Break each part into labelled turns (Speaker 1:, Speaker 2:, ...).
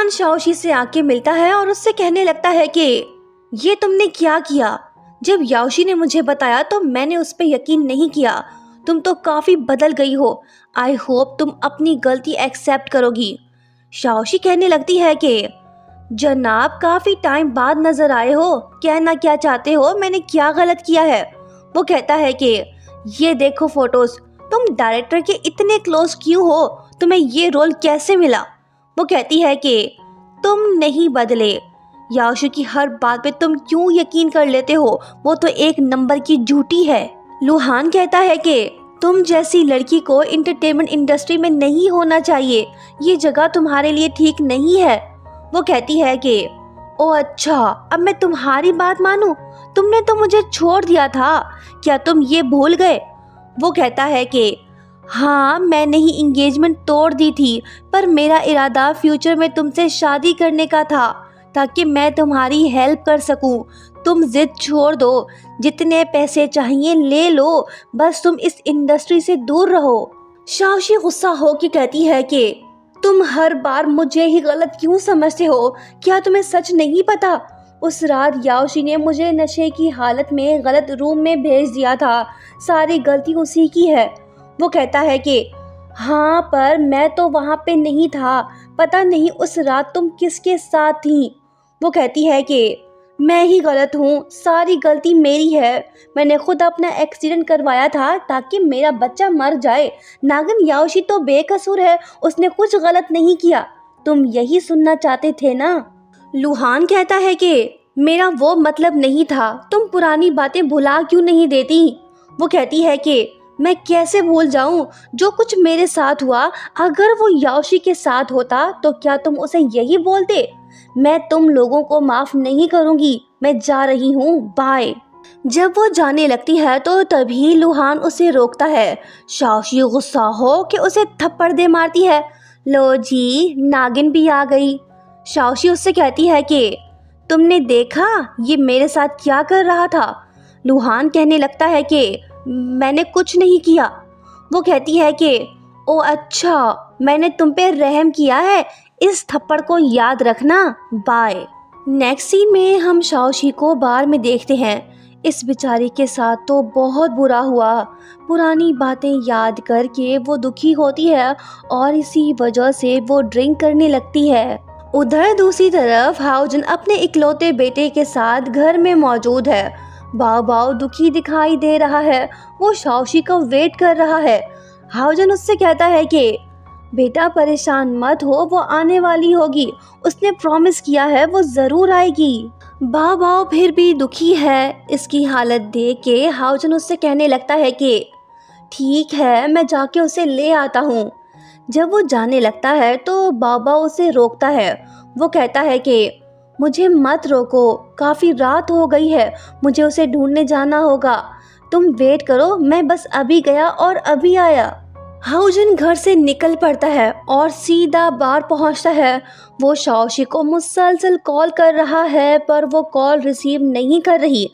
Speaker 1: लुहान शाओशी से आके मिलता है और उससे कहने लगता है कि ये तुमने क्या किया। जब याओशी ने मुझे बताया तो मैंने उस पर यकीन नहीं किया। तुम तो काफी बदल गई हो। आई होप तुम अपनी गलती एक्सेप्ट करोगी। शाओशी कहने लगती है कि जनाब, काफी टाइम बाद नजर आए हो, कहना क्या चाहते हो, मैंने क्या गलत किया है। वो कहता है कि ये देखो फोटोज, तुम डायरेक्टर के इतने क्लोज क्यों हो, तुम्हें ये रोल कैसे मिला। वो कहती है कि तुम नहीं बदले, याओशी की हर बात पे तुम क्यों यकीन कर लेते हो, वो तो एक नंबर की झूठी है। लुहान कहता है कि तुम जैसी लड़की को एंटरटेनमेंट इंडस्ट्री में नहीं होना चाहिए, ये जगह तुम्हारे लिए ठीक नहीं है। वो कहती है कि ओ अच्छा, अब मैं तुम्हारी बात मानूं, तुमने तो मुझे छोड़ दिया था, क्या तुम ये भूल गए। वो कहता है कि हाँ, मैंने ही एंगेजमेंट तोड़ दी थी, पर मेरा इरादा फ्यूचर में तुमसे शादी करने का था ताकि मैं तुम्हारी हेल्प कर सकूं। तुम जिद छोड़ दो, जितने पैसे चाहिए ले लो, बस तुम इस इंडस्ट्री से दूर रहो। शाओशी गुस्सा हो के कहती है कि तुम हर बार मुझे ही गलत क्यों समझते हो, क्या तुम्हें सच नहीं पता। उस रात याओशी ने मुझे नशे की हालत में गलत रूम में भेज दिया था, सारी गलती उसी की है। वो कहता है कि हाँ, पर मैं तो वहाँ पे नहीं था, पता नहीं उस रात तुम किसके साथ थी। वो कहती है कि मैं ही गलत हूँ, सारी गलती मेरी है, मैंने खुद अपना एक्सीडेंट करवाया था ताकि मेरा बच्चा मर जाए। नागिन याओशी तो बेकसूर है, उसने कुछ गलत नहीं किया, तुम यही सुनना चाहते थे ना। लुहान कहता है कि मेरा वो मतलब नहीं था, तुम पुरानी बातें भुला क्यों नहीं देती। वो कहती है कि मैं कैसे भूल जाऊं जो कुछ मेरे साथ हुआ, अगर वो याओशी के साथ होता तो क्या तुम उसे यही बोलते। मैं तुम लोगों को माफ नहीं करूंगी, मैं जा रही हूँ, बाय। जब वो जाने लगती है तो तभी लुहान उसे रोकता है। शाओशी गुस्सा हो कि उसे थप्पड़ दे मारती है। लो जी, नागिन भी आ गई। शाओशी उससे कहती है कि तुमने देखा ये मेरे साथ क्या कर रहा था। लुहान कहने लगता है कि मैंने कुछ नहीं किया। वो कहती है कि ओ अच्छा, मैंने तुम पे रहम किया है, इस थप्पड़ को याद रखना, बाय। नेक्स्ट सीन में हम शाओशी को बार में देखते हैं। इस बेचारी के साथ तो बहुत बुरा हुआ, पुरानी बातें याद करके वो दुखी होती है और इसी वजह से वो ड्रिंक करने लगती है। उधर दूसरी तरफ हाओजन अपने इकलौते बेटे के साथ घर में मौजूद है। बाओ बाओ दुखी दिखाई दे रहा है, वो शाओशी का वेट कर रहा है। हाओजन उससे कहता है कि बेटा परेशान मत हो, वो आने वाली होगी, उसने प्रॉमिस किया है वो जरूर आएगी। बाओ बाओ फिर भी दुखी है। इसकी हालत देख के हाओजन उससे कहने लगता है कि ठीक है, मैं जाके उसे ले आता हूँ। जब वो जाने लगता है तो बाओ बाओ उसे रोकता है। वो कहता है कि मुझे मत रोको, काफ़ी रात हो गई है, मुझे उसे ढूंढने जाना होगा, तुम वेट करो, मैं बस अभी गया और अभी आया। हाओजन घर से निकल पड़ता है और सीधा बार पहुंचता है। वो शाओशी को मुसलसल कॉल कर रहा है पर वो कॉल रिसीव नहीं कर रही।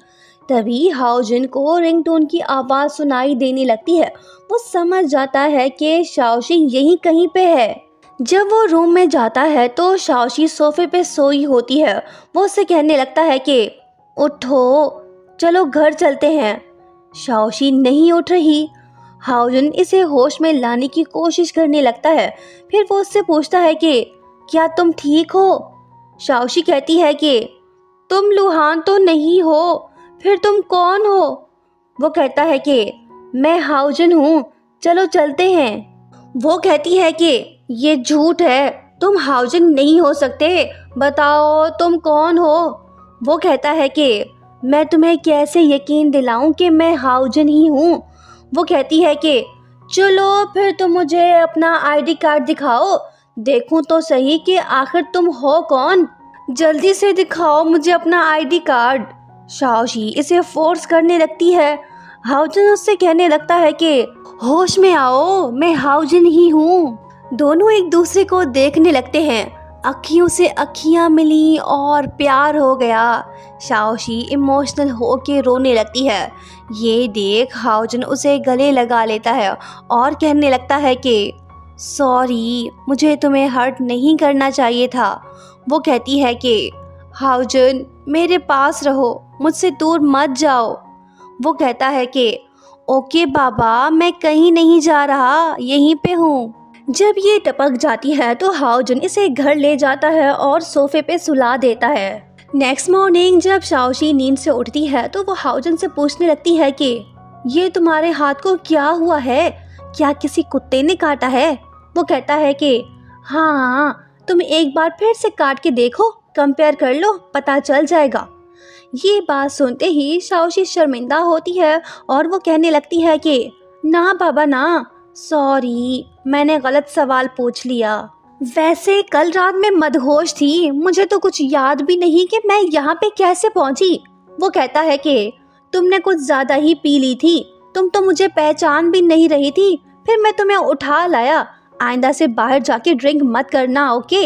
Speaker 1: तभी हाओजन को रिंगटोन की आवाज़ सुनाई देने लगती है। वो समझ जाता है कि शाओशी यहीं कहीं पे है। जब वो रूम में जाता है तो शाओशी सोफे पे सोई होती है। वो उससे कहने लगता है कि उठो, चलो घर चलते हैं। शाओशी नहीं उठ रही। हाओजन इसे होश में लाने की कोशिश करने लगता है। फिर वो उससे पूछता है कि क्या तुम ठीक हो। शाओशी कहती है कि तुम लुहान तो नहीं हो, फिर तुम कौन हो। वो कहता है कि मैं हाओजन हूँ, चलो चलते हैं। वो कहती है कि ये झूठ है, तुम हाओजन नहीं हो सकते, बताओ तुम कौन हो। वो कहता है कि मैं तुम्हें कैसे यकीन दिलाऊं कि मैं हाओजन ही हूँ। वो कहती है कि चलो फिर तुम मुझे अपना आईडी कार्ड दिखाओ, देखूं तो सही कि आखिर तुम हो कौन, जल्दी से दिखाओ मुझे अपना आईडी कार्ड। शाओशी इसे फोर्स करने लगती है। हाओजन उससे कहने लगता है कि होश में आओ, मैं हाओजन ही हूँ। दोनों एक दूसरे को देखने लगते हैं। अखियों से अखियां मिली और प्यार हो गया। शाओशी इमोशनल होके रोने लगती है। ये देख हाओजन उसे गले लगा लेता है और कहने लगता है कि सॉरी, मुझे तुम्हें हर्ट नहीं करना चाहिए था। वो कहती है कि हाउजन मेरे पास रहो, मुझसे दूर मत जाओ। वो कहता है कि ओके बाबा, मैं कहीं नहीं जा रहा, यहीं पे हूँ। जब ये टपक जाती है तो हाउजन इसे घर ले जाता है और सोफे पे सुला देता है। नेक्स्ट मॉर्निंग जब शाओशी नींद से उठती है तो वो हाउजन से पूछने लगती है कि ये तुम्हारे हाथ को क्या हुआ है, क्या किसी कुत्ते ने काटा है? वो कहता है कि हाँ, तुम एक बार फिर से काट के देखो, कंपेयर कर लो, पता चल जाएगा। ये बात सुनते ही शाओशी शर्मिंदा होती है और वो कहने लगती है कि ना बाबा ना, सॉरी, मैंने गलत सवाल पूछ लिया। वैसे कल रात में मदहोश थी, मुझे तो कुछ याद भी नहीं कि मैं यहाँ पे कैसे पहुँची। वो कहता है कि तुमने कुछ ज़्यादा ही पी ली थी, तुम तो मुझे पहचान भी नहीं रही थी, फिर मैं तुम्हें उठा लाया। आइंदा से बाहर जाके ड्रिंक मत करना, ओके?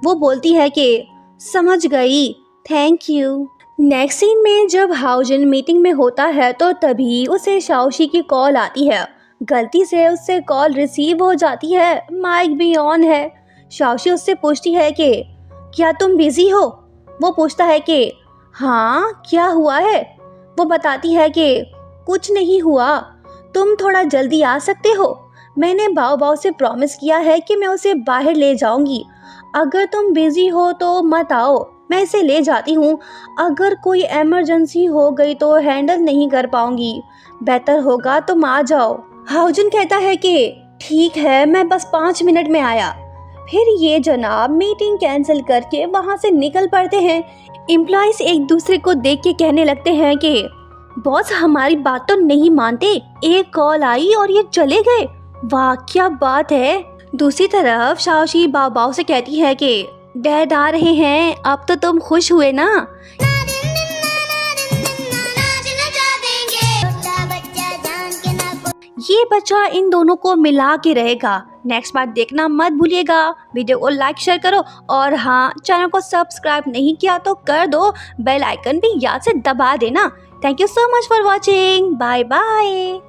Speaker 1: वो बोलती है कि समझ गई, थैंक यू। नेक्स्ट सीन में जब हाउजन मीटिंग में होता है तो तभी उसे शाओशी की कॉल आती है। गलती से उससे कॉल रिसीव हो जाती है, माइक भी ऑन है। शाओशी उससे पूछती है कि क्या तुम बिजी हो? वो पूछता है कि हाँ, क्या हुआ है? वो बताती है कि कुछ नहीं हुआ, तुम थोड़ा जल्दी आ सकते हो? मैंने बाओ बाओ से प्रॉमिस किया है कि मैं उसे बाहर ले जाऊंगी। अगर तुम बिजी हो तो मत आओ, मैं इसे ले जाती हूँ। अगर कोई इमरजेंसी हो गई तो हैंडल नहीं कर पाऊंगी, बेहतर होगा तुम आ जाओ। हाउजन कहता है कि ठीक है, मैं बस 5 मिनट में आया। फिर ये जनाब मीटिंग कैंसिल करके वहाँ से निकल पड़ते हैं। एम्प्लॉइज एक दूसरे को देख के कहने लगते हैं कि बॉस हमारी बात तो नहीं मानते, एक कॉल आई और ये चले गए, वाह क्या बात है। दूसरी तरफ शाओशी बाओ बाओ से कहती है कि डैड आ रहे हैं, अब तो तुम खुश हुए ना? ये बच्चा इन दोनों को मिला के रहेगा। नेक्स्ट बार देखना मत भूलिएगा। वीडियो को लाइक शेयर करो और हाँ, चैनल को सब्सक्राइब नहीं किया तो कर दो, बेल आइकन भी याद से दबा देना। Thank you so much for watching, bye bye.